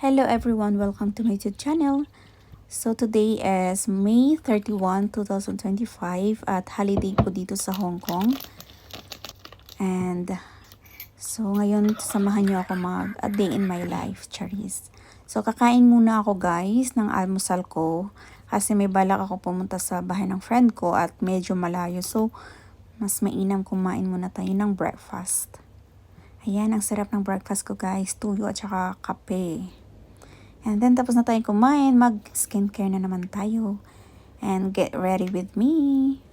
Hello everyone, welcome to my YouTube channel. So today is May 31, 2025 at holiday po dito sa Hong Kong. And so ngayon samahan niyo ako mag a day in my life, Charis. So kakain muna ako guys ng almusal ko kasi may balak ako pumunta sa bahay ng friend ko at medyo malayo. So mas mainam kumain muna tayo ng breakfast. Ayan, ang sarap ng breakfast ko guys, tuyo at saka kape. And then, tapos na tayong kumain, mag-skincare na naman tayo. And get ready with me.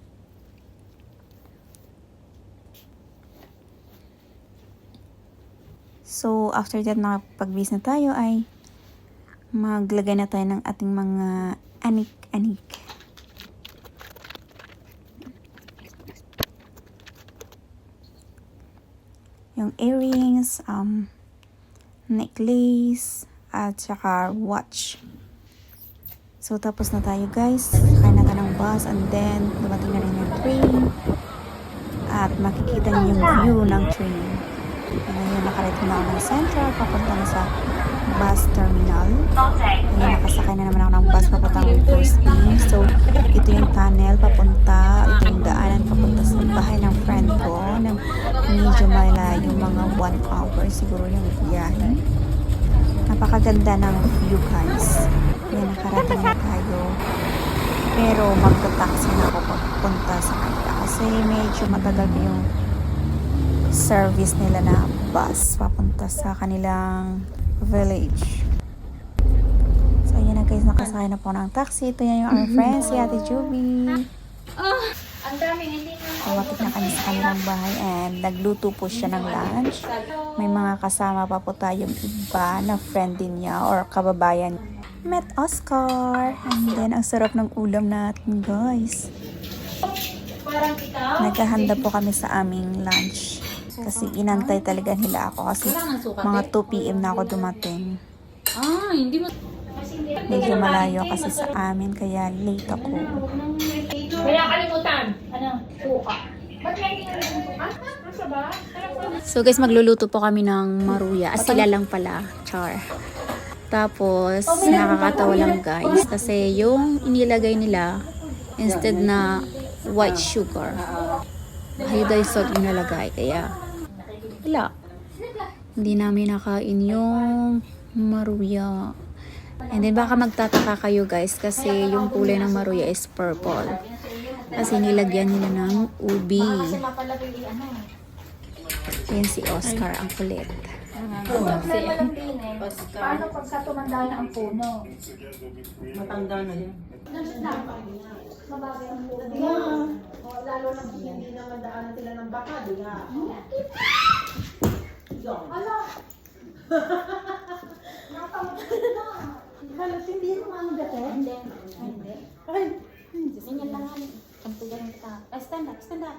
So, after that, nakapag-bis na tayo ay maglagay na tayo ng ating mga anik-anik. Yung earrings, necklace, at saka watch. So tapos na tayo guys, kain na tayo ng bus and then dumating na rin yung train at makikita niyo yung view ng train. Ngayon nakarating na ako ng Central papunta na sa bus terminal. Ngayon nakasakay na naman ako ng bus papuntang First Beam. So ito yung tunnel papunta, ito yung daanan papunta sa bahay ng friend ko ng medyo malayo, mga 1 hour siguro yung biyahe. Napakaganda ng view guys. Yan, nakarating na tayo. Pero magta-taxi na ako papunta sa kanila kasi medyo matagal yung service nila na bus papunta sa kanilang village. So ayan na guys, nakasakay na po ng taxi. Ito yan yung our friend, si Ate Juby. Ang daming hindi na. Tumatik na kami sa kanilang bahay and nagluto po siya ng lunch. May mga kasama pa po tayong iba na friend din niya or kababayan. Met Oscar. And then, ang sarap ng ulam natin, guys. Parang ikaw. Naghahanda po kami sa aming lunch. Kasi inantay talaga nila ako kasi mga 2 PM na ako dumating. Hindi mo. Medyo malayo kasi sa amin kaya late ako. Kaya kalimutan. Ano? Suka. Ba't hindi na rin suka? Nasa ba? So guys, magluluto po kami ng maruya. Sila lang pala, char. Tapos, nakakatawa lang guys. Kasi yung inilagay nila, instead na white sugar, iodized salt yung nalagay. Kaya, wala. Hindi namin nakain yung maruya. And then baka magtataka kayo guys kasi yung kulay ng maruya is purple. Kasi nilagyan nila ng ubi. Yan si Oscar, ang kulit. Paano pagka tumanda na ang puno? Matanda na yan. Mababa ang puno. Lalo na kung hindi naman daanan sila ng baka, di nga. Ano? Nakamatay na. Halos hindi mo ano dati? Hindi. Hindi. Ay, Ganyan lang nga. Kampugan kita. Stand up, stand up.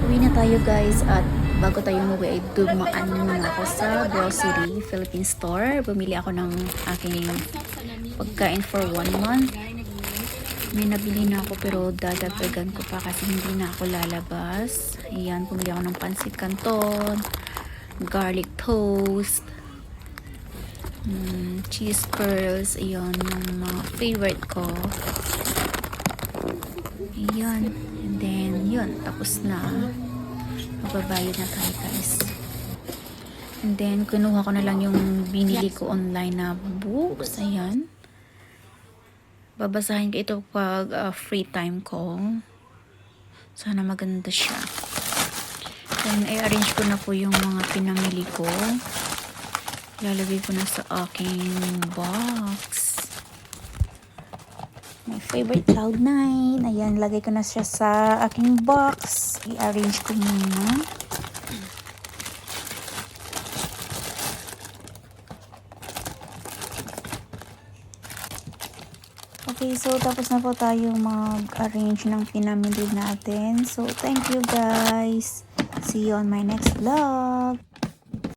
Uwi na tayo guys at bago tayo umuwi ay dumaan muna ako sa grocery Philippine store. Bumili ako ng aking pagkain for 1 month. May nabili na ako pero dadagdagan ko pa kasi hindi na ako lalabas. Ayan, bumili ako ng pansit canton, garlic toast, cheese curls. Ayan, yung mga favorite ko. Ayan. And then, yun. Tapos na. Magbabayad na tayo, guys. And then, kinuha ko na lang yung binili ko online na books. Ayan. Babasahin ko ito pag free time ko. Sana maganda siya. Then, i-arrange ko na po yung mga pinamili ko. Lalagay ko na sa aking box. My favorite Cloud9. Ayan, lagay ko na siya sa aking box. I-arrange ko muna. Okay, so tapos na po tayo mag-arrange ng pinamili natin. So, thank you guys. See you on my next vlog.